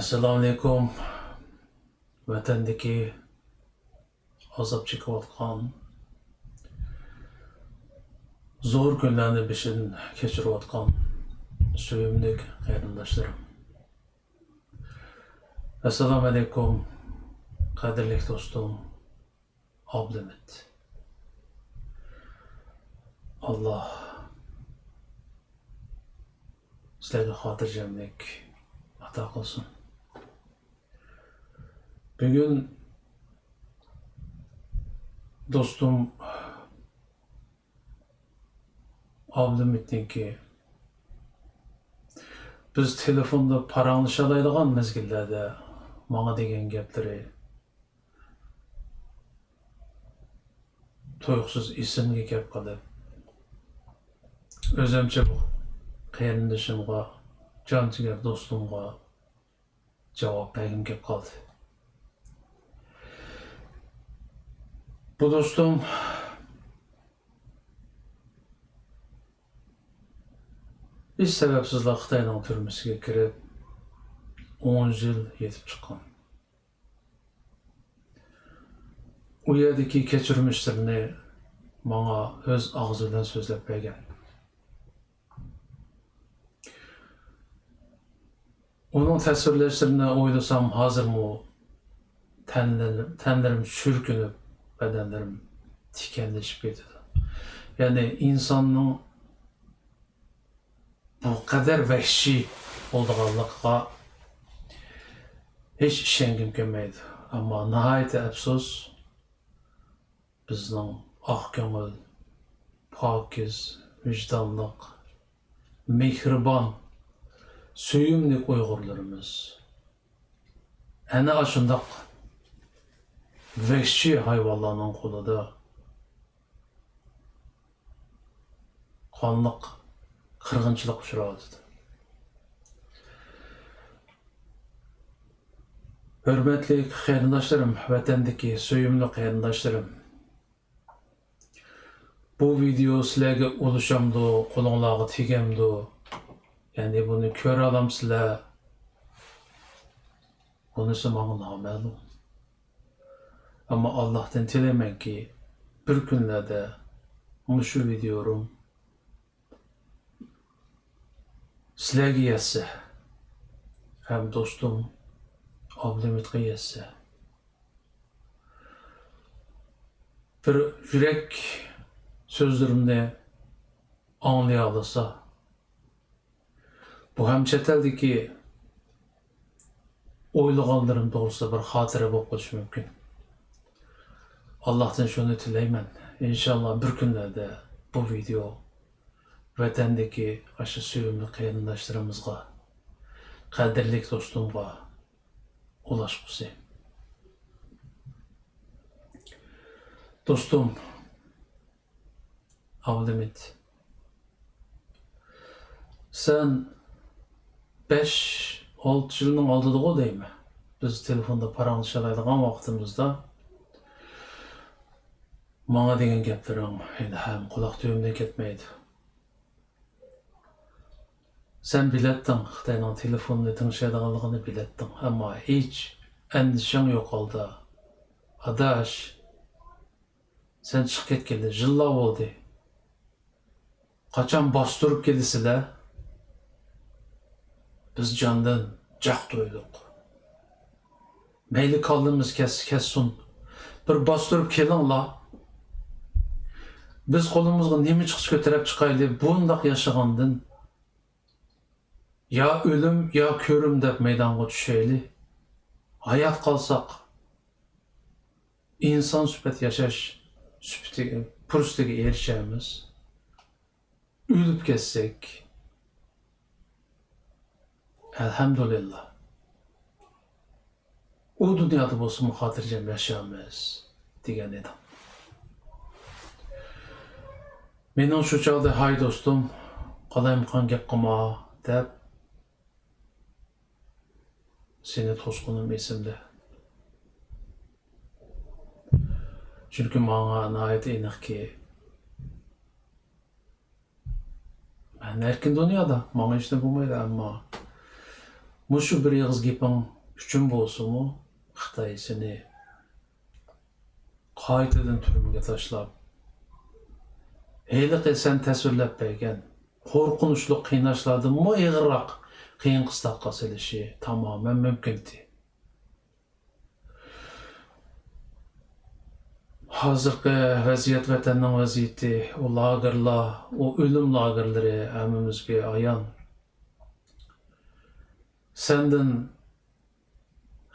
Assalamu alaikum. Vatandagi azap chekayotgan, zo'r kunlarni beshin kechirayotgan suyimli qarindoshlarim. Assalamu alaikum, qadrli do'stim Abdumit. Allah sizlarga xotirjamlik ato qilsin. Bugün dostum Abdumit'ninki biz telefonda paranlaşalaydigan mezgillerde bana degen gapleri toyuqsiz isimga kelib qolib, o'zimcha bu qarindishimga, jonjigar do'stimga javob bergim kelib qoldi. Bu dostum hiç sebepsizle Xitayning türmesiga kirib 10 yil yetib chiqqan. U yerdagi kechirmishlarini bana öz ağzı bilan so'zlab bergan. Onun tasvirlerini o'ylasam hozirmi tenlerim sürkünüp, bedenlerim tikenleşip ketadi. Yani insanın bu kadar vahşi olduğanlıqqa hiç işengim kelmeydi. Ama nihayet afsus bizning ah ko'ngil, pokiz, vijdonliq, mehribon, suyumli Uyg'urlarimiz ana shundoq vahşi hayvonlarning qo'lida qonliq qirg'inchilik uchradi. Hürmetli qarindoshlarım, vatandagi suyumli qarindoshlarım, bu video sizlarga ulushamdi, qo'linglarga tegamdi. Yani bunu ko'ra olamsizlar. Bunisi menga noma'lum. Ama Allah'tan tilaymanki bir kunlarda shu videom sizlarga yetsa, ham do'stim Abdumitga yetsa, bir yurak so'zlarimni anlay olsa, bu hem chet eldagi o'ylaganlarim to'g'risida bir xotira bo'lib qolishi mumkin. Allah'tan şunu tilayman. İnşallah bir kunlarda bu video vatandagi aşı suyumli qarindoshlarımizga, qadrli do'stimga ulaşqusi. Dostum Abdumit, sen 5-6 yılın aldığı o değil mi? Biz telefonda paranlaşalaydigan vaqtimizda bana degen gaplerim hem quloq tüyümden ketmeydi. Sen bilettin, Xitayning telefonunu tinglashadiganligini bilettin, ama hiç endişen yok oldu. Adaş, sen chiqib ketganda yillar bo'ldi. Qachon bostirib keldisizlar? Biz candan jaq to'ydik. Mayli kaldığımız kessin. Bir bostirib kelinglar. Biz qo'limizga nima chiqish ko'tarib chiqaylik, bundoq yashagandan ya ölüm ya ko'rim deb maydonga tushaylik. Hayat qalsaq, inson sifat yashash fursatiga erishamiz. Ölüp ketsek, elhamdülillah, o dünyada bo'lsin xotirjam yashaymiz degan edim. Mening shu chog'da hay do'stim, qalaymiqan gap qilma deb seni to'sqinim esimda. Chunki menga nihoyat aniqki men erkin dunyoda menga hech narsa bo'lmaydi, ammo mushu bir yig'iz gaping üçün bolsunmu Xitay seni qaytadan türmüge taşlap, heyli sen təsvirləb bəygən, qorqunuşlu qiynaşladı mı eğiraq qiyin qıstaqqa selişi tamamen mümkündü. Hazırki vəziyyət vətənin vəziyyəti, o lagırlar, o ölüm lagırları əmimizge ayan. Səndən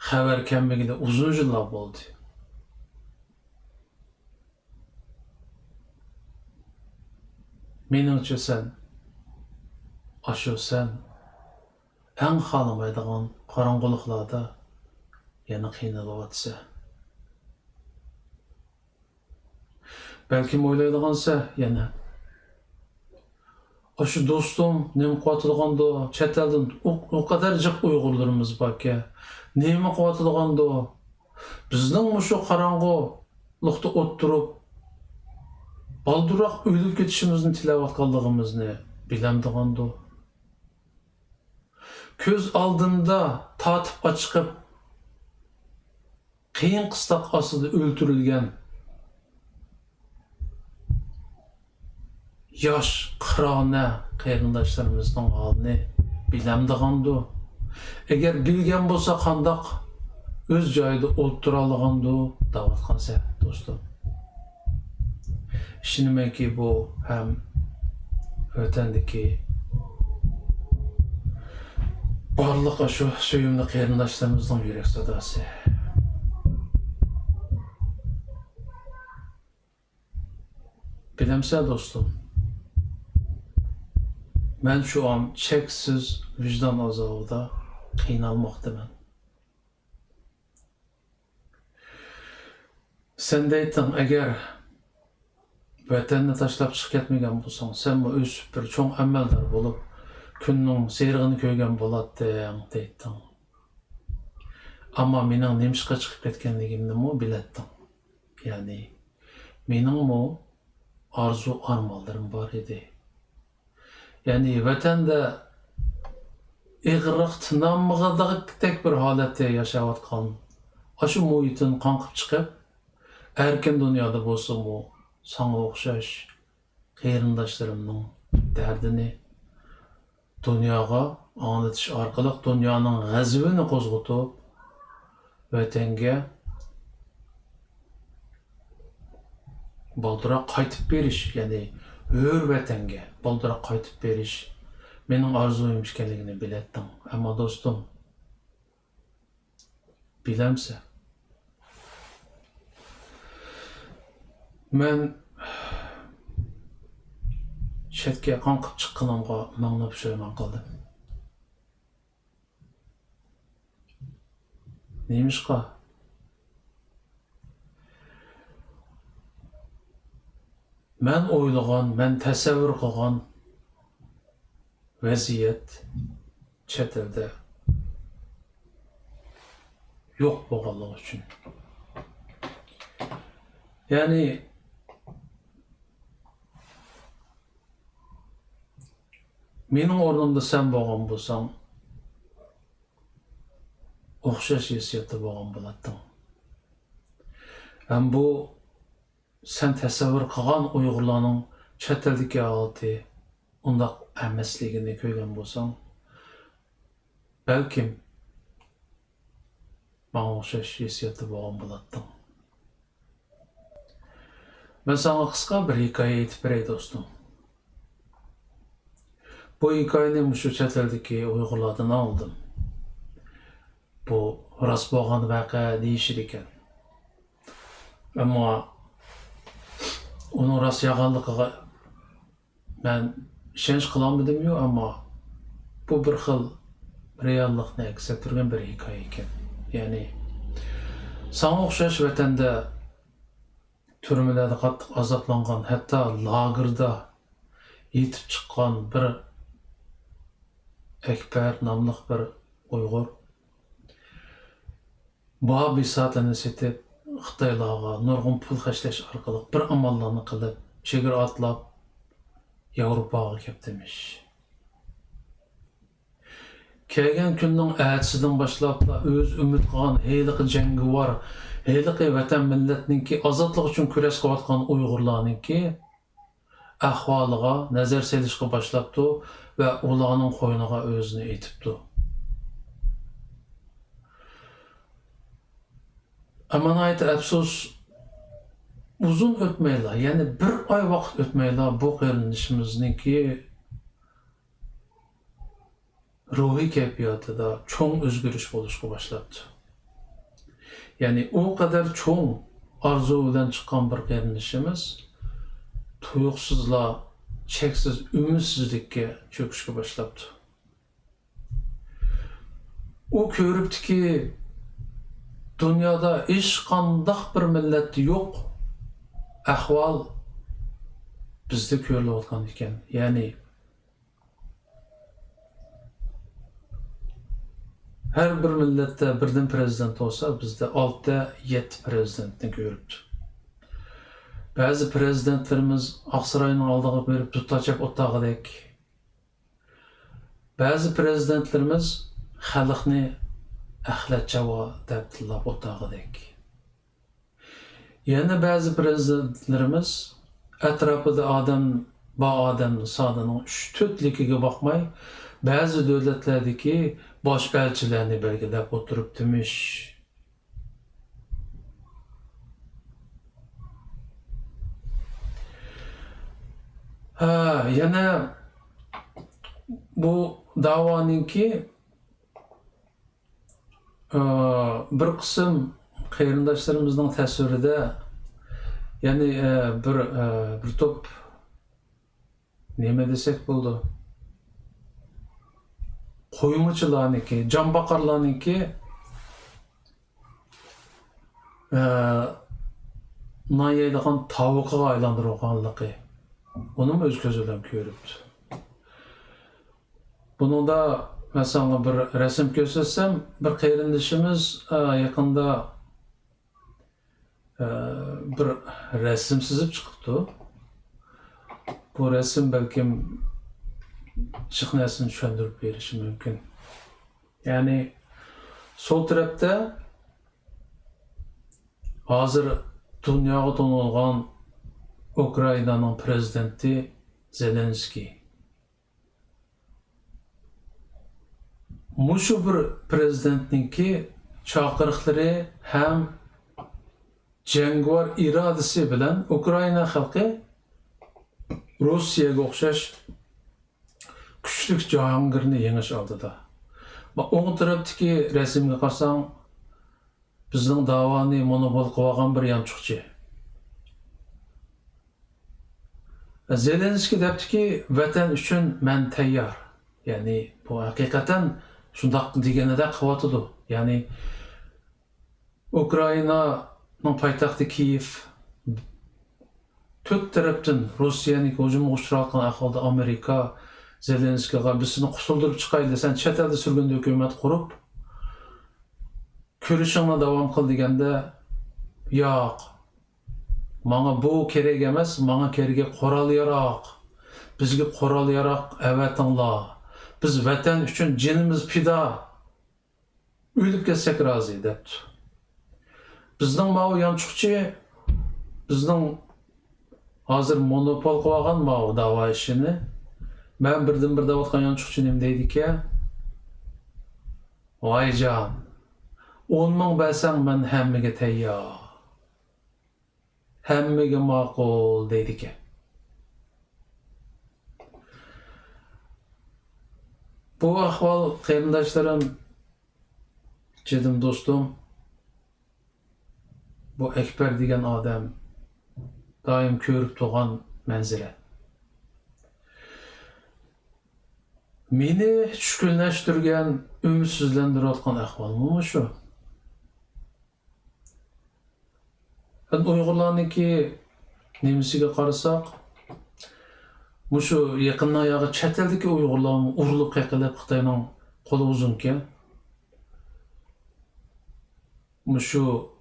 xəbər kəmmigide uzun yıllar oldu. Menimce sen, aşu sen, en xalamaydıgan qarangılıqlarda yana qiynalıvatsa. Belki oylaydıgansa yana. Aşu dostum, nemi qıvatılğanda çetelden o kadar cık uygurlarımız bak ya. Nemi qıvatılğanda bizden şu qarangılıqta oturup baldurak ölüp ketişimizin tilavatqanlığımızını bilemdiğanda. Köz aldığında tatıp çıkıp qiyin qıstaq asıda öldürülgen yaş, qırağına qeyrindaşlarımızın halini bilemdiğanda. Eğer bilgen bolsa qandaq öz jayda oturalığanda davatqansa dostum. Şimdi ki bu hem ötendeki barlık şu söyümlü qeyrindaşlarımızın yürek sadası. Bilemse dostum, ben şu an çeksiz vicdan azabında qiynalmaqdaman. Sen deytin, eğer vətənini taşlap çık ketmegen bolsaң, sen bu öz bir çoğ əməldar bolup, günün seyrigini köygen bolat deytin. Ama menin nemşiqa çıkıp ketkenligimni mu bilettin. Yani menin mu arzu armallarım var idi. Yani vətəndə eğiraq tınanmıqadaq tek bir halatda yaşavatqan, aşı muhitin qankıp çıkıp, erken dünyada bolsa mu sana oxşaş qeyrindaşlarımның derdini dünyaga anlatış arqalıq dünyanın ғazibini qozgutup vətenge baldıra qaytıp beriş, yani ör vətenge baldıra qaytıp beriş menin arzuyum işkenligini bilettim. Ama dostum, bilemse men chetga qanqib chiqqanimga mangla pushaymon qildim. Nemishqa? Men o'ylagan, men tasavvur qilgan vaziyat chet elda yo'q bo'lganligi uchun. Yani mening o'rnimda sen bo'lgan bo'lsang, o'xshash hissiyatda bo'lgan bo'larding. Ham bu sen tasavvur qilgan Uyg'urlarning chet eldagi holati undaq emasligini ko'rgan bo'lsang, balkim menga o'xshash hissiyatda bo'lgan bo'larding. Ben sana qisqa bir hikoya aytib beray dostum. Bu hikayeni şu chet eldagi Uyg'urlardan aldım. Bu rost bo'lgan voqea deyishir ekan. Ammo uning rost bo'lganligiga men ishonch qilolmadim-yu, ammo bu bir xil reallikni aks ettirgan bir hikoya ekan. Ya'ni sana o'xshash vatanda türmelerde qattiq azaplangan, hatta lagerda yetib chiqqan bir Ekber namlıq bir Uyghur bu bisatını setib Xitaylarga nurg'un pul xərcləş arqali bir amallarni qilib chegara atlab Yevropaga kelib demiş. kelgan kunning ertasidan boshlab o'z umid qilgan heyliqi jangovar, heyliqi vatan millatninki ozodlik uchun kurash qilayotgan Uyg'urlarninki ahvoliga nazar selishga boshlabdi va ularning qo'yniga o'zini etibdi. Ama ayet afsus uzun ötmeyla, yani bir ay vakit ötmeyla bu qerinishimizniki ruhi kayfiyatida çoğun özgürüş bo'lishga boshlabdi. Yani o kadar çoğun arzu bilan chiqqan bir qerinishimiz tuyuqsizla, cheksiz ümidsizlikka cho'kishga boshlabdi. O ko'ribdiki dünyada hech qanday bir millatda yo'q ahvol bizda ko'rilayotgan ekan. Yani her bir millatda birden prezident olsa bizde 6-7 prezidentni ko'ribdi. Bazı prezidentlerimiz Aqsarayning oldiga berib tutachak o'tag'idek. Bazı prezidentlerimiz xalqni axlat javo deb tillab o'tag'idek. Yana ba'zi prezidentlerimiz atrofida odam sonining 3-4ligiga bakmay, bazı davlatlardagi bosh elchilarni belgilab o'tiribdimish. Yana bu da'voninki bir qism qarindoshlarımızın tasvirida, yani bir top nima desek bo'ldi? Qo'ymichilarniki, jonbaqarlarniki nayaydigan tavuqqa aylantirganligi onu o'z ko'zi bilan ko'ribdi. Buningda mesela bir resim göstersem, bir qarindoshimiz yaqinda bir resim chizib chiqibdi. Bu resim belki chiqnasini tushuntirib berishi mumkin. Yani sol tarafta hozir dunyoga tanilgan Ukraynaning prezidenti Zelenskiy. Muşu bir prezidentninki chaqiriqlari ham jangovar irodasi bilan Ukrayna xalqi Rossiyaga o'xshash kuchli jahongirni yengish oldida. Va o'ng tarafdagi rasmga qarasang, bizning da'voni monopol qilib olgan bir yamchuqchi. Zelenskiy debdiki, vatan uchun men tayyor. Yani bu hakikaten şundaq deganida qilyotidi. Yani Ukraynaning poytaxti Kiyev 4 tarafdan Rossiyaning hujumga uchrayotgan ahvolda Amerika Zelenskiyga bizni qutuldirib chiqayli, sen chet elda surgunda hukumat qurib ko'rishingni davom qil deganda, yo'q. Menga bu kerak emas, menga kerak qoral yaroq. Bizga qoral yaroq avatinglar. Biz vatan uchun jinimiz pida. O'lib ketsak rozi debdi. Bizning ma'u yanchiqchi, bizning hozir monopol qilib olgan ma'u da'vo ishini men birdan bir davotgan yanchiqchi nima deydi-ki? Voyjon, 10 ming bersang men hammaga tayyor. Hammaga ma'qul deydi-ki. Bu ahval qarindoshlarım, jedim do'stim, bu Ekber degan odam doim ko'rib turgan manzara. Meni tushkunlashtirgan, umidsizlantirayotgan ahvol mu shu? Uyg'urlarniki nemisiga qarasak, Muşu yakın ayağı chet eldagi Uyg'urlarni urilib qayqilib Xitoyning qo'li uzunki. Muşu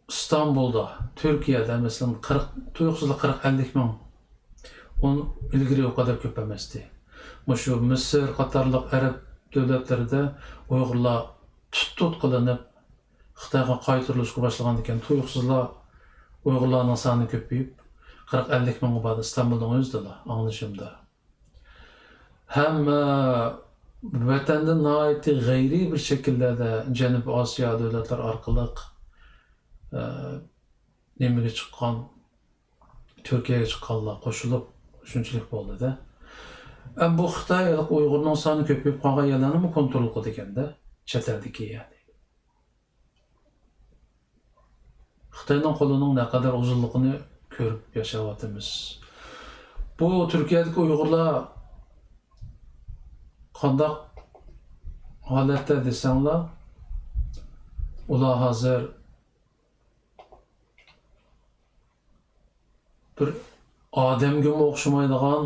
İstanbul'da, Türkiye'de mesela 40-50 ming. Onu ilgiri o kadar köp emasdi. Muşu Mısır, Qatarlıq, Arab devletlerinde Uygurlar tut kılınıp Xitayga qaytırılışqa başlagan ekan. Tuyuqsuzla Uygurlarning soni ko'payib 40-50 mingga bordi İstanbulning o'zida anglashimda. Ham vatanda nihoyatda g'ayriy bir shakllarda Janubiy Osiyo davlatlar orqali nimaga chiqqan, Turkiyaga chiqqanlar qo'shilib shunchalik bo'ldi-da. Bu Xitoylik Uyg'urning soni ko'payib qolgan yerlarni kontrol qildi ekanda, chet eldagi ya'ni. Xitoyning qo'lining naqadar uzunligini ko'rib yashayapmiz. Bu Turkiyadagi Uyg'urlar qanday holatda desanglar, ular hozir bir odamga o'xshamaydigan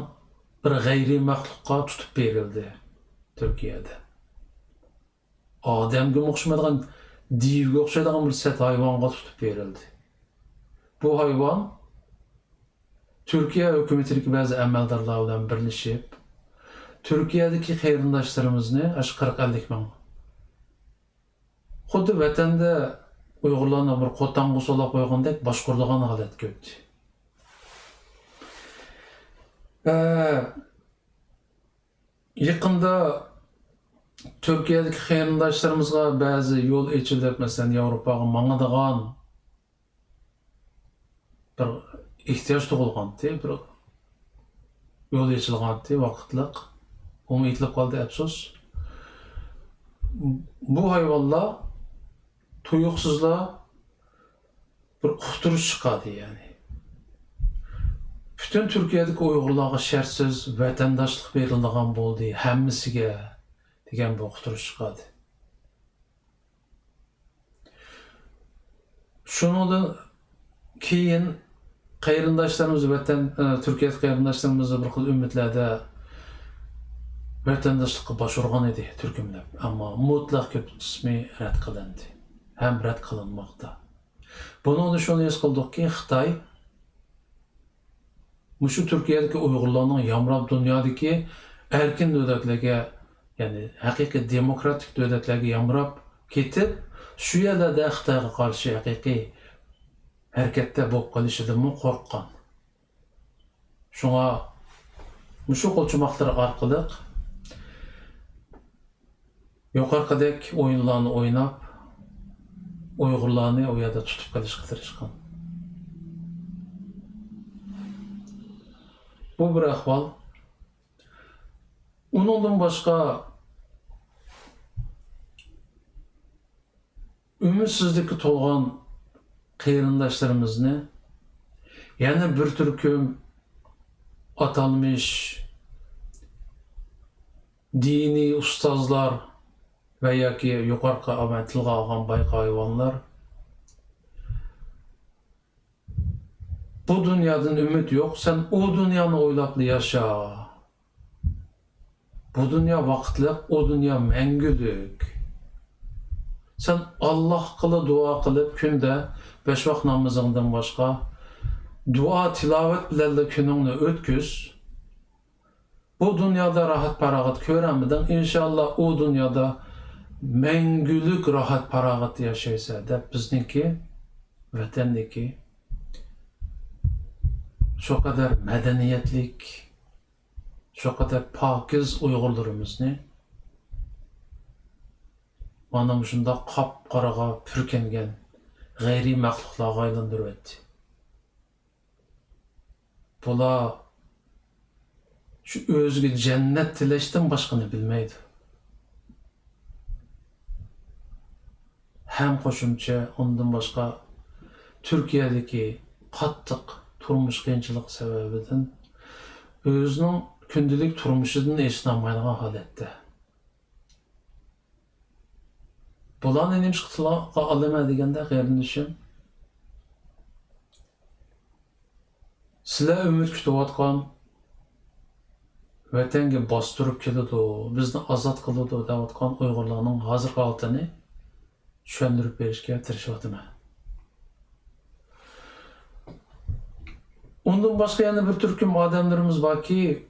bir g'ayriy maxluqqa tutib berildi Turkiyada. Odamga o'xshamaydigan divga o'xshaydigan bir set hayvonga tutib berildi. Bu hayvon Türkiye hükümetindeki bazı amaldorlar bilan birlashib Türkiye'deki qarindoshlarimizni 40-50 ming xuddi vatanda Uyg'urlarni bir qo'tanga solab qo'ygandek boshqurdigan holatga o'tdi. Yaqında Türkiye'deki qarindoshlarımizga bazı yol ochilib, masalan, Yevropaga mangadigan bir ihtiyoç tug'ilgandi, bir yo'l ochilgandi vaqtliq. Onu itilib qoldi, afsus. Bu hayvonlar tuyuqsizlar bir uqtirish chiqadi yani. Bütün Türkiye'deki Uyg'urlarga shartsiz vatandoshlik beriladigan bo'ldi, hammasiga degan bu uqtirish chiqadi. Shundan keyin qarindoshlarimiz Türkiye'deki qarindoshlarimiz bir xil umidlarda vatandaşlıkka başvurgan edi Türkümler, ama mutlaq ko'p qismi rad qilindi, ham rad qilinmoqda. Bunun da şunu his qildik ki, Xitoy mushu Türkiye'deki Uyg'urlarning yamrab dunyodagi erkin davlatlarga, ya'ni haqiqiy demokratik davlatlarga yamrab ketib, shu yerlarda Xitoyga qarshi haqiqiy harakatda bo'lib qolishidan qo'rqqan. Shunga mushu qo'lchimoqlar orqali yuqorqidek o'yinlarni o'ynab, Uyg'urlarni o yerda tutib qolishga tirishgan. Bu bir ahvol. Undan boshqa ümidsizlikka to'lgan qarindoshlarimizni yana bir turkum atalmış dini ustozlar ve yoki yuqorqi tilga olgan bayqa hayvonlar bu dunyodan umid yo'q, sen o dunyoni o'ylab yasha. Bu dünya vaqtli, o dünya mangulik. Sen Allah qılı dua qilib kunda 5 vaqt namozingdan boshqa dua tilavet bilan kuningni o'tkiz. Bu dünyada rahat paragat ko'ramiding, inshaalloh o dünyada mangulik rahat paragat yashaysa deb bizniki vatandagi şu kadar medeniyetlik, şu kadar pakiz Uyg'urlarimizni mana shunda qop-qoraga pürkengen g'ayriy maxluqlarga aylantirib etdi. Bular şu o'ziga cennet tilashdan boshqani bilmaydi. Hem qo'shimcha ondan boshqa Türkiye'deki qattiq turmuş qiyinchilik sebebinden o'zining kundalik turmushidan esnamaydigan holatda. Bularni nima qilishga olaman deganda qarindishim, sizlar umid kutayotgan vatanga bostirib keladi, bizni ozod qiladi deyotgan Uyg'urlarning hozirgi holatini tushuntirib berishga tirishyapman. Ondan başka yana bir türküm adamlarımız var ki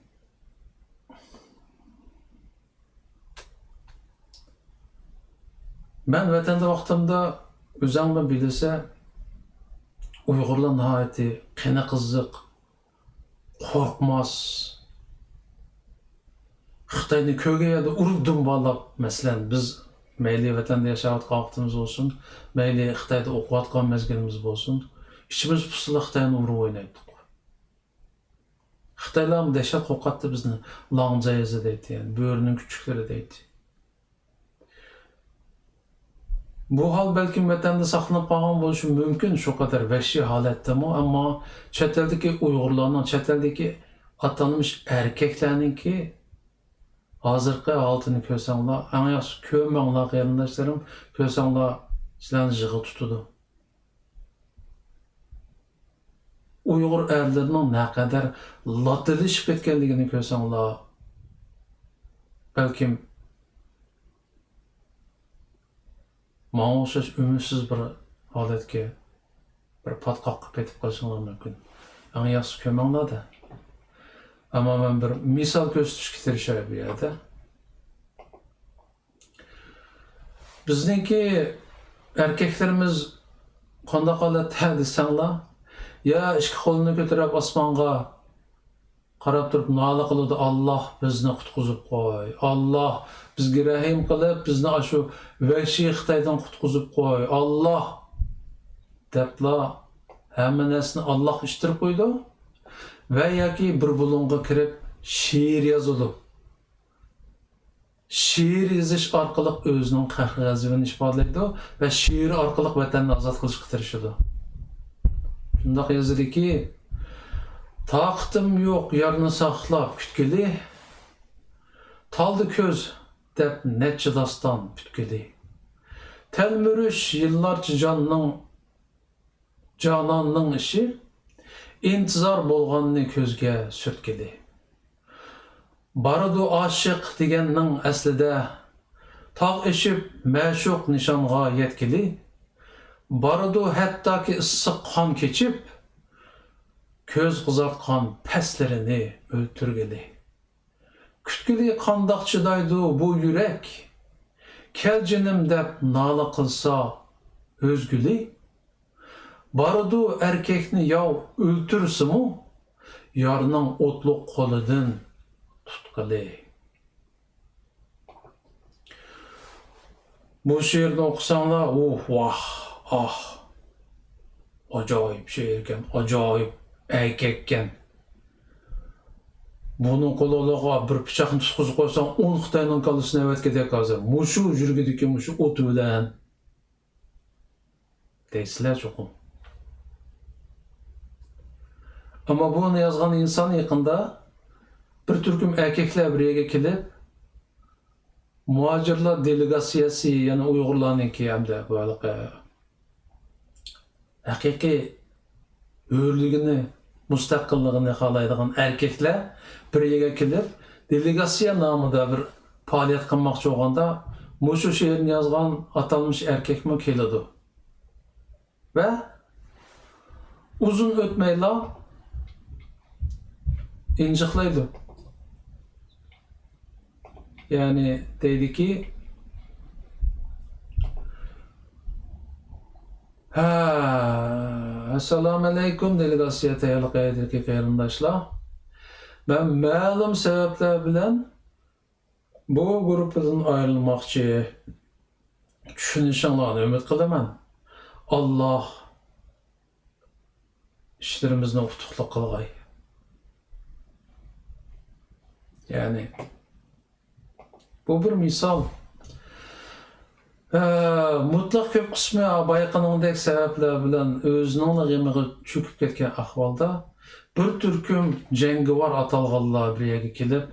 Ben vatanda vaqtimda özüڭmi bilese Uyg'urlar nihoyatda qini qiziq, qo'rqmas, Xitoyni ko'rganda urib dumbalab, masalan, biz mayli vatanda yashayotgan vaqtimiz bo'lsin, mayli Xitoyda o'qiyotgan mezgilimiz bo'lsin, ichimiz pusila Xitoyni urib o'ynaydik. Xitoylar dehshat qo'rqatdi bizni, langjayizi deydi, yani bo'rining kuchuklari deydi. Bu hal belki vatanda saqlanib qolgan bo'lishi mumkin, shu qadar vahshiy holatdami, ammo chet eldagi Uyg'urlarning, chet eldagi atanmış erkeklarninki hozirgi holatini ko'rsanglar, eng yaxshi ko'rmanglar qarindoshlarim, ko'rsanglar sizlarni jig'i tutadi. Uyg'ur erlarining naqadar latilishib ketganligini ko'rsanglar, balkim manga o'xshash umidsiz bir holatga, bir patqoqqa ketib qolishinglar mumkin. Eng yaxshi ko'rmanglar-da. Ama ben bir misal ko'rsatishga tirishay bu yerda. Bizningki erkeklerimiz qanday holatda desanglar, ya ikki qo'lini ko'tarib osmonga qarab turib nola qiladi, Allah bizni qutqizib qo'y. Allah bizga rahim qilib, bizni shu vahshiy Xitoydan qutqizib qo'y. Allah debla hamma narsani Allah ishtirib qo'ydi. Ve yoki bir bulunga kirib şiir yazılı. Şiir yazış orqali o'zining qahr-g'azabini ifodalaydi ve şiir orqali vatanni ozod qilishga tirishadi. Shundoq yozadiki, taqatim yo'q yarni saqlab kutgili, taldı ko'z deb necha doston putkili. Telmurish yillarcha jononning ishi, intizor bo'lganni ko'zga surtkili. Baradu aşık deganning aslida tog' eshib ma'shuq nishonga yetkili. Baradu hattoki issiq qon kechib, ko'z qizartgan paslarini o'ltirgili. Kutkili qandoq chidaydi bu yurak, kel jinim deb nola qilsa o'zguli. Baradu erkekni yav o'ltirsimu, yarning o'tliq qo'lidan tutqili. Bu she'rni o'qisanglar, vah, ah, ajoyib she'r ekan, ajoyib erkek ekan. Bunun qo'liga bir pichoqni tutqizib qo'ysang, 10 Xitoyning kallasini avatga dekazir. Mushu yurgidiki mushu o't bilan deysizlar cho'qim. Ama bunu yazgan insan yakında bir türküm erkekler bir yere gelip muhacirlar delegasiyası, yani Uygurlarınki hem de böyle hakiki hürlüğünü, müstakillığını yakalaydıgan erkekler bir yere gelip delegasiya namında bir faaliyet kılmakçı olganda muşu şiirini yazgan atalmış erkek mi keledi. Ve uzun ötmeyle İnciklaydı. Yani dedi ki, Esselamu Aleyküm delegasiya tayyorlik qilgan qarindoshlar. Ben ma'lum sebepler bilan bu gruppadan ayrılmoqchi. Tushunishinglarni umid qilaman. Allah ishlarimizni utuqli qilg'ay. Yani bu bir misal. Mutlaq ko'p qismi bayqaningdek sebepler bilan o'zining g'imiga cho'kib ketgan ahvolda bir turkum jangovar atalganlar bir yerga kelib,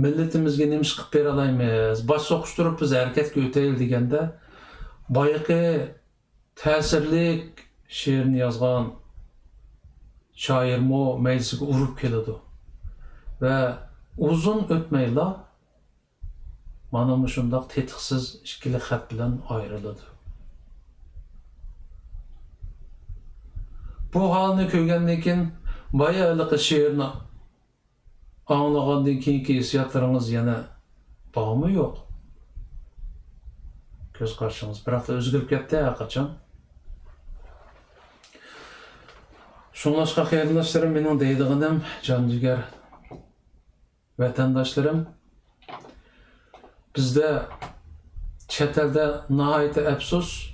millatimizga nima ish qilib bera olamiz, bosh so'qishtirib biz harakatga o'taylik deganda, boyaqi ta'sirli she'rni yozgan shoirmo majlisiga urib keladi. Ve uzun o'tmayla mana shundoq tetiqsiz ikkili xat bilan ayrıladi. Bu holni ko'rgandan keyin bayaqi she'rni anglagandan keyingi hissiyotlaringiz yana bormi yo'q? göz karşımız. Bırak da özgürlük etti ya kaçan. Şunlaşka kıyardaşlarım, benim deydiğim can-ciğer vatandaşlarım, bizde chet elde nihayet afsus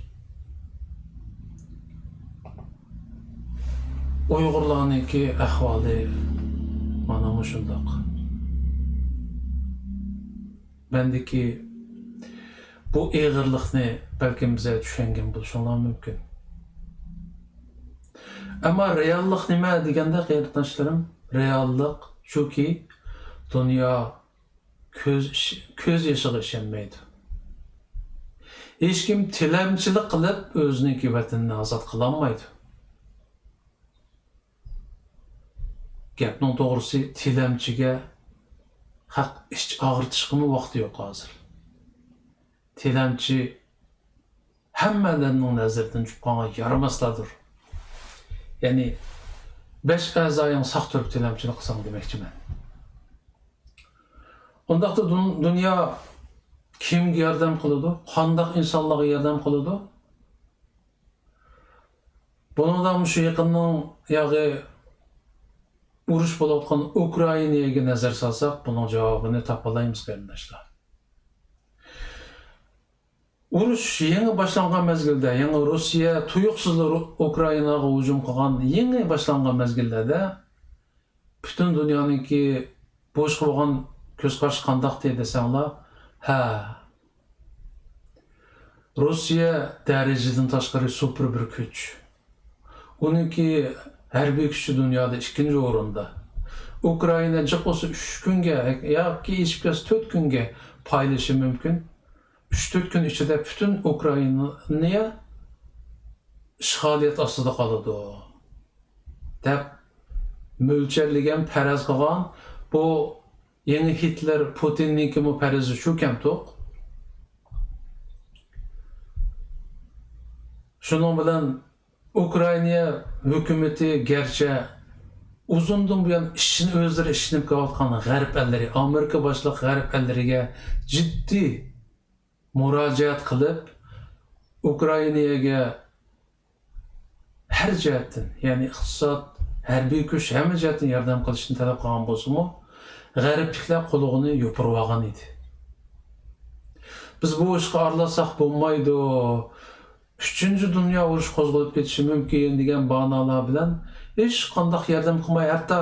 Uyg'urlarniki ahvoli mana mushundoq. Bendeki bu eg'irlikni balkim bize tushungan bo'lishinglar mumkin. Ama reallik nima deganda qarindoshlarım, reallik shuki dunyo ko'z yoshiga ishonmaydi. Hech kim tilamchilik qilib o'ziniki vatanini ozod qilolmaydi. Gapning to'g'risi tilamchiga haq ish og'ritishga vaqti yo'q hozir. Tilamchi hammalarning nazaridan chiqqanga yaramaslardir. Yani 5 a'zoying saq turib tilamchilik qilsang demoqchiman. Ondaqda dunyo kimga yordam qiladi? Qanday insonlarga yordam qiladi? Bundan shu yaqinning yo'g'i urush bo'layotgan Ukrainaga nazar solsak, buning javobini topalaymiz qarindoshlar. Urush yangi boshlangan mezgilda, yangi Rossiya tuyuqsiz Ukrainaga hujum qilgan yangi boshlangan mezgilda butun dunyoniki bo'sh bo'lgan ko'z qarash qandoq desanglar, ha. Rossiya darajadan tashqari super bir kuch. Uniki harbiy kuchi dunyoda 2-chi o'rinda. Ukraina jiqosi 3 kunga yoki hech 4 kunga paylashi mumkin. 3-4 kun ichida butun Ukrainani ishg'oliyat ostida qoladi deb mo'ljallangan faraz qilgan bu yeni Hitler Putinninki mu farazi shu kamtoq. Şunun bilan Ukraina hukumati gerçi uzundan buyon ishini o'zlari ishinib kelayotgan g'arb ellari, Amerika boshliq g'arb ellariga jiddiy murojaat qilib, Ukrainaga har jihatdan, ya'ni iqtisod, harbiy kuch, hamma jihatdan yordam qilishni talab qilgan bo'lsa-mu, g'arbliklar qo'lig'ini yopirib olgan edi. Biz bu ishga aralasak bo'lmaydi. 3-chi dunyo urushi qo'zg'alib ketishi mumkin degan banolar bilan hech qanday yordam qilmay, hatto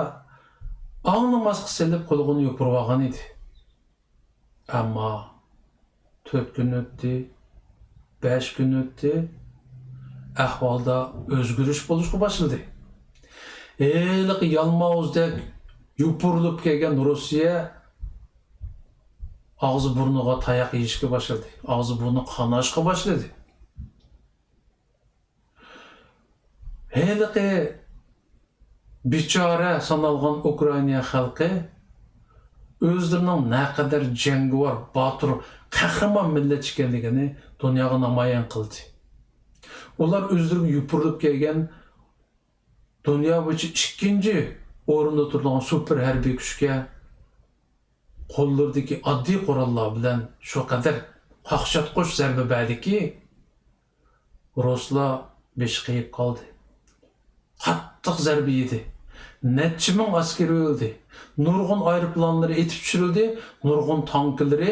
anglamasga selib qo'lig'ini yopirib olgan edi. Ammo 4 gün o'tdi, 5 gün o'tdi, ahvolda o'zgarish bo'lishga boshladi. Eliq yalmog'izdek yupurilib kelgan Rossiya og'zi burniga tayoq yeyishga boshladi. Og'zi burni qonashga boshladi. Eliq bichora sanalgan Ukraina xalqi o'zlarining naqadar jangovar, botir, qahramon millat ekanligini dunyoga namoyon qildi. Ular o'zlari yupurilib kelgan dunyo bo'yicha 2-chi o'rinda turgan super harbiy kuchga qo'llaridagi oddiy qurollar bilan shu qadar qaqshatqush zarba berdiki, ruslar beshqiyib qoldi. Qattiq zarba yedi. Necha ming askar o'ldi. Nurg'un aeroplanlari etib tushirildi, nurg'un tanklari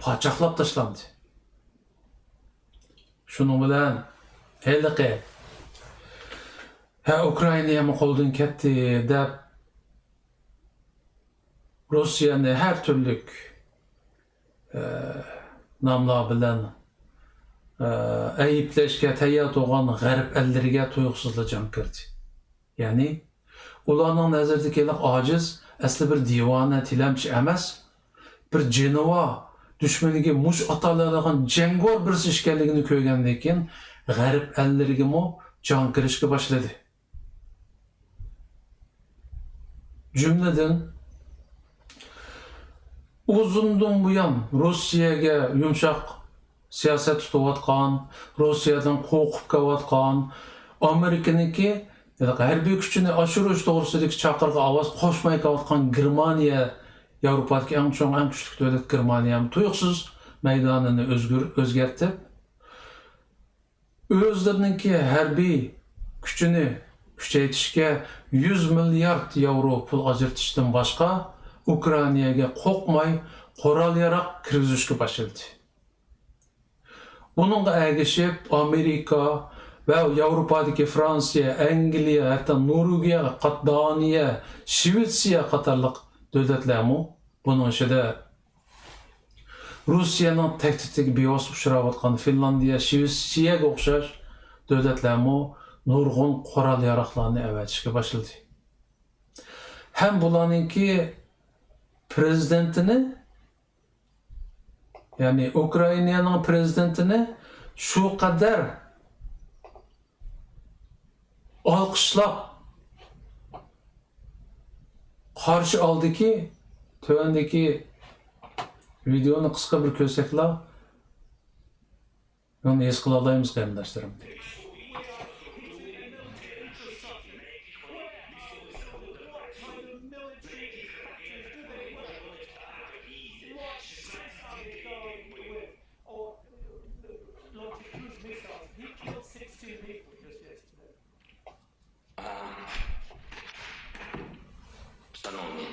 parçaqlab tashlandi. Shuning bilan heliqi Ukraina ham qo'ldan ketdi deb Rossiyani har turli nomlar bilan ayıplashga tayyor bo'lgan g'arb ellariga tuyuqsizlik jon kirdi. Ya'ni ularning nazarida kelib ojiz, asli bir divona tilamchi emas, bir jinova dushmaniga mush ataladigan jangovar birisi ekanligini ko'rgandan keyin g'arb ellariga mo jon kirishga boshladi. Cümleden uzundan buyon Rossiyaga yumshoq siyosat tutayotgan, Rossiyadan qo'rqib kelayotgan, Amerikaniki harbiy kuchini oshirish to'g'risidagi chaqirga ovoz qo'shmay kelayotgan Germaniya, Yevropadagi eng chong, eng kuchli davlat Germaniya ham tuyuqsiz meydanını özgertip, özleriniki harbiy kuchini kuchaytirishga 100 milliard yevro pul ajratishdan boshqa Ukrainaga qo'rqmay qurol-yarog' kirgizishga boshladi. Bununla ergishib Amerika ve Avrupa'daki Fransa, Angliya, hatta Norvegiya, Daniya, Şvetsiya qatarlıq devletlermi bunun içinde Rusiyanın tehditdeki bevos uçurayotgan Finlandiya, Şvetsiyaga o'xshash devletlermi nurg'un qurol-yarog'larni avatishga boshladi. Hem bularninki prezidentini, yani Ukraina'nın prezidentini şu kadar alqishlab qarshi oldiki, tövendeki videoni qisqa bir ko'rsakla onu es qila olamiz qarindoshlarım. Шановні,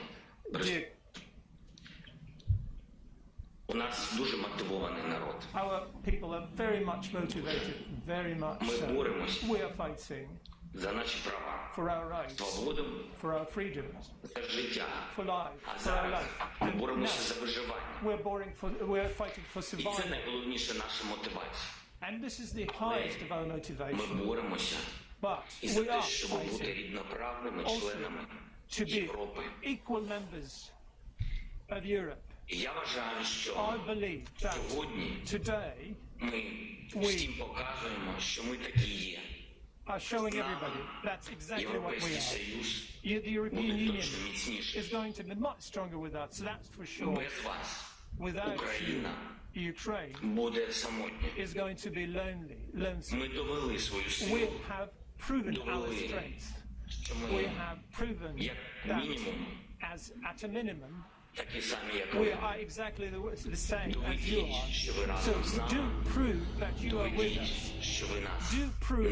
у нас дуже мотивований народ. Our people are very much motivated, very much Ми so. боремось We are fighting за наші права, for our rights, свободу, for our freedoms, за життя. for life, А for our зараз life. ми And боремося now за виживання. we're fighting for І це survival. найголовніша наша мотивація. And this is the highest of our Ми motivation. боремося But і за we те, are щоб бути fighting рівноправними also членами to be Європи. equal members of Europe. І я вважаю, що I believe that сьогодні today ми всім показуємо, що ми такі є. are showing everybody that's exactly what we Європейський are. Союз The European буде Union точно міцніший. is going to be much stronger with us, that's for sure. Без вас Without you, Україна Ukraine буде самотня. is going to be lonesome. Ми довели свою We силу, have proven our довели, strength. що We ми have proven як that мінімум as at a minimum, такі самі, як we ви. are exactly the same as you Доведіть, are. що ви So разом з do нами. prove that you are with Доведіть, us. що ви нас Do prove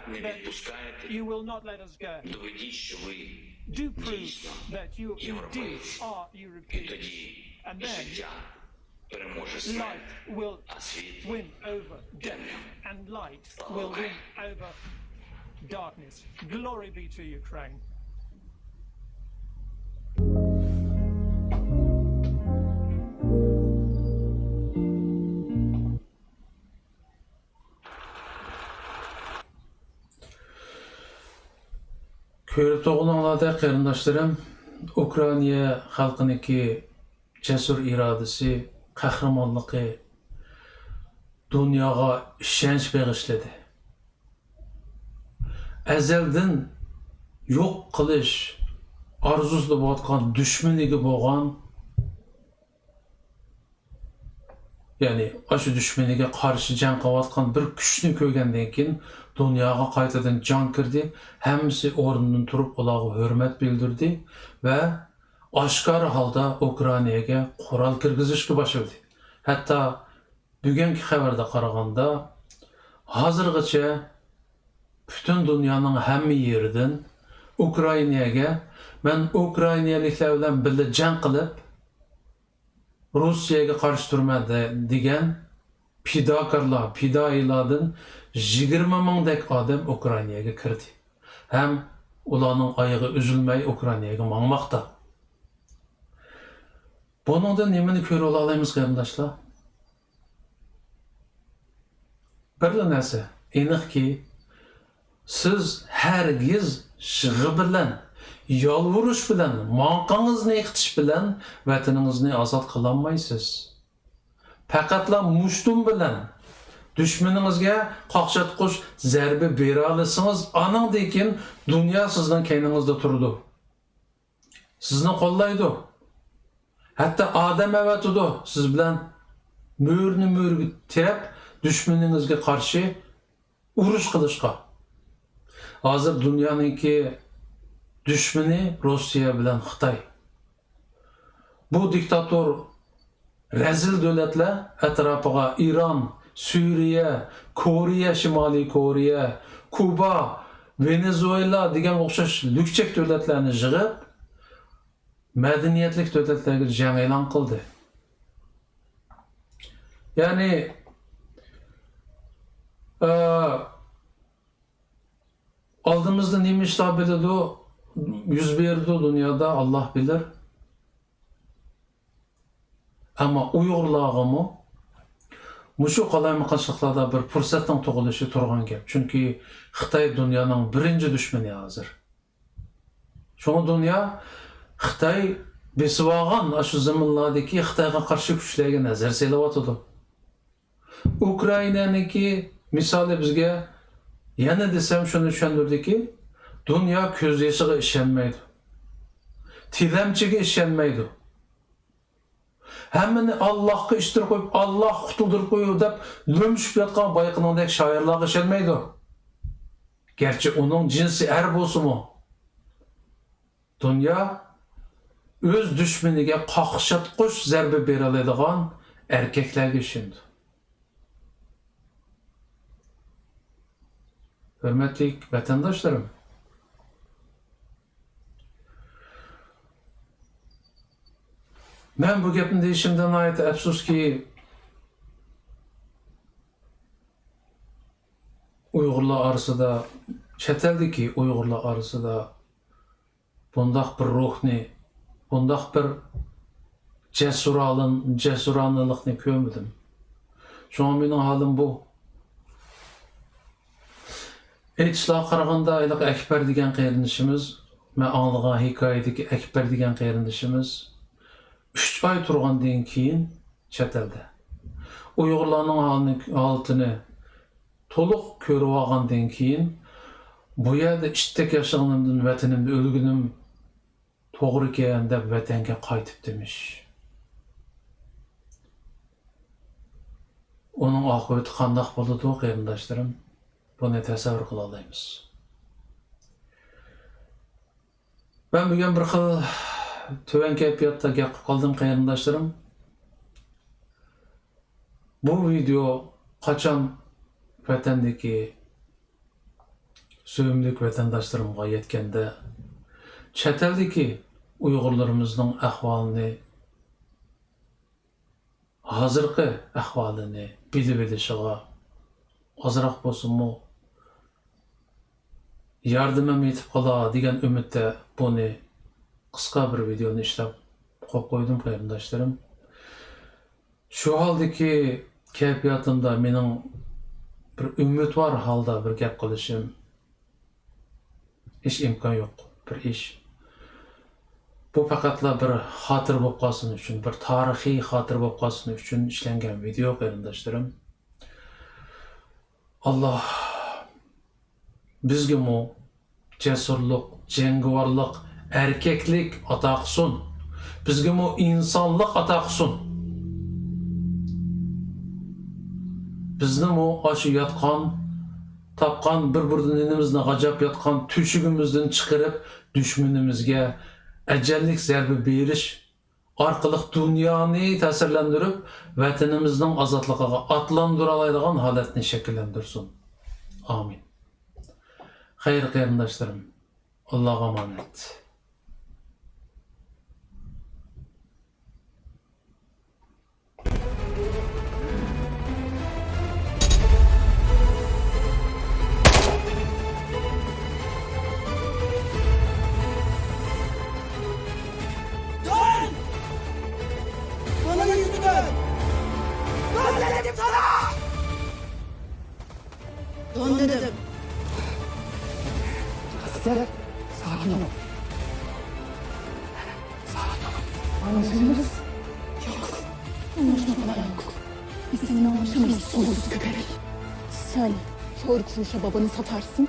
не відпускаєте. You will not let us go. Доведіть, що ви Do prove дійсно that you indeed європейці. are І Europeans. тоді And then життя переможе смерть, light will а світ win over death, темряву. and light will win over darkness. Glory be to Ukraine. Körüp toğunanlarda qarindoshlarım, Ukraina xalqiniki cesur iradesi, qahramonligi dunyoga ishonch bag'ishladi. Azaldan yo'q qilish arzusida bo'layotgan dushmaniga bo'lgan, ya'ni shu dushmaniga qarshi jang qilayotgan bir kuchni ko'rgandan keyin dunyoga qaytadan jon kirdi. Hammasi o'rnidan turib ularga hurmat bildirdi va oshkor holda Ukrainaga qurol kirgizishga boshladi. Hatto bugungi xabarda qaraganda hozirgacha butun dunyoning hamma yeridan Ukrainaga men Ukrainaliklar bilan birga jang qilib Rusiyaga qarshi turman degan fidokorlar, fidoilardan 20 mingdek odam Ukrainaga kirdi. Hem ularning oyog'i uzilmay Ukrainaga mangmoqda. Buningdan nimani ko'ra olamiz qarindoshlar? Bir narsa aniqki, siz hargiz shig'i bilan, yolvurish bilan, manqangizni yiqitish bilan vataningizni ozod qila olmaysiz. Faqatla mushtun bilan düşmaningizga qoqshatqush zarba bera olsangiz, anandan keyin dunyo sizning keyningizda turadi. Sizni qo'llaydi. Hatto odam avatidi siz bilan mo'rni mo'rga tirab düşmaningizga qarshi urush qilishga. Hozir dunyoninki düşmani Rossiya bilan Xitoy. Bu diktator rezil devletler etrafıga İran, Suriye, Koriya, Şimali Koriya, Kuba, Venezuela degan o'xshash lükçek devletlerini jig'ib, medeniyetlik devletlerge jang e'lon qildi. Yani aldığımızda nima ishlar biladi, yüz berdi dünyada Allah bilir. Ama Uyg'urlargami mushu qalaymiqanchiliklarda bir fursatning tug'ilishi turgan gap. Chunki Xitoy dunyoning birinchi dushmani hozir. Shunga dunyo Xitoy besib olgan shu zaminlardagi Xitoyga qarshi kuchlarga nazar selyapti. Ukrainaniki misoli bizga yana desam shuni tushundirdiki, dunyo ko'z yoshiga ishonmaydi. Tilamchiga ishonmaydi. Hemmini Allah'a iştirip koyup, Allah kutuldurup koyuyor deyip, lömüşüp yatkan bayıqınındaki şairlarga işenmeydi. Gerçi onun cinsi er bolsu mu? Dünya, öz düşmeniga qaqshatqush zarba bera oladigan erkaklarga ishindi. Hurmatli vatandoshlarım, ben bu gapni deyishimdan ayet afsuski Uyg'urlar orasida, chet eldagi Uyg'urlar orasida bundaq bir ruhni, bundaq bir cesuranlıqni ko'rmadim. Şoňa mening halim bu. Aytishlarga qaraganda ayliq Akbar degan qarindoshimiz, men anglagan hikoyadagi Akbar degan qarindoshimiz 3 ay turgandan keyin chet elda Uyg'urlarning holatini to'liq ko'rib olgandan keyin bu yerda ishtek yashaganimdan, vatanimda o'lgunim to'g'ri ekan deb vatanga qaytib demiş. Onun oqibati qandoq bo'ladi qarindoshlarim? Buni tasavvur qila olmaymiz. Ben bugün bir xil töven kayfiyatda gap qildim qarindoshlarim. Bu video qachon vatandagi sevimli vatandoshlarımga yetkanda chet eldagi Uyg'urlarimizning ahvolini, hozirgi ahvolini bilib olishiga ozroq bo'lsinmi yordamim yetib qolar degan umidda buni qisqa bir videoni ishlab qo'ydim qarindoshlarim. Şu haldaki kayfiyatimda mening bir umid var halda bir gap qilishim hiç imkon yo'q. Bir ish. Bu faqatla bir xotir bo'lib qolsin uchun, bir tarixiy xotir bo'lib qolsin uchun ishlangan video qarindoshlarim. Allah bizga mu cesurluk, cengivarlık, erkeklik ata qilsin. Bizga mu insonlik ata qilsin. Bizni mu aşı yatqan, tapqan bir-birdan inimizni g'ajab yatqan tüşügümüzden çıkarıp düşmanimizga ajallik zarba berish orqali dunyoni ta'sirlantirib, vatanimizning ozodligiga atlandıra oladigan holatni shakllantirsin. Amin. Xayr qarindoshlarim, Allohga emanet. Dön dedim. Asker, sakin ol. Anlaşılırız. Yok. Anlaşma falan yok. Biz seninle anlaşamayız soysuz köpek. Sen kör kuruşa babanı satarsın.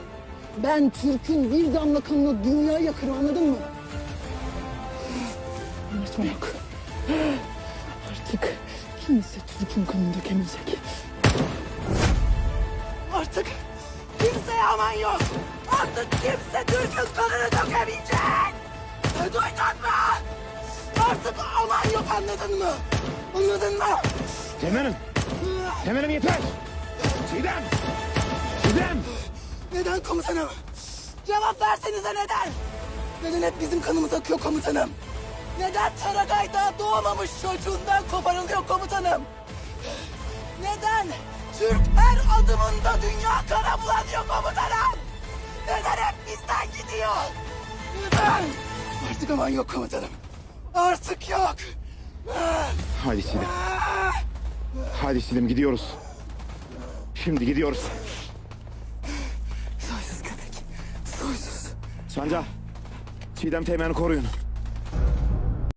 Ben Türk'ün bir damla kanına dünya yakarım, anladın mı? Anlaşma yok. Artık kimse Türk'ün kanını dökemeyecek. Artık kimseye aman yok. Artık kimse Türk'ün kanını dökemeyecek. Duydun mu? Artık Artık aman yok, anladın mı? Anladın mı? Teğmenim. Teğmenim yeter. Çiğdem. Çiğdem. Neden komutanım? Cevap versenize neden? Neden hep bizim kanımız akıyor komutanım? Neden Taragay daha doğmamış çocuğundan koparılıyor komutanım? Neden Türk her adımında dünya kana bulanıyor komutanım? Neden hep bizden gidiyor? Neden? Artık aman yok komutanım. Artık yok. Hadi Çiğdem. Hadi Çiğdem gidiyoruz. Şimdi gidiyoruz. Soysuz köpek. Soysuz. Sancar. Çiğdem Teğmen'i koruyun.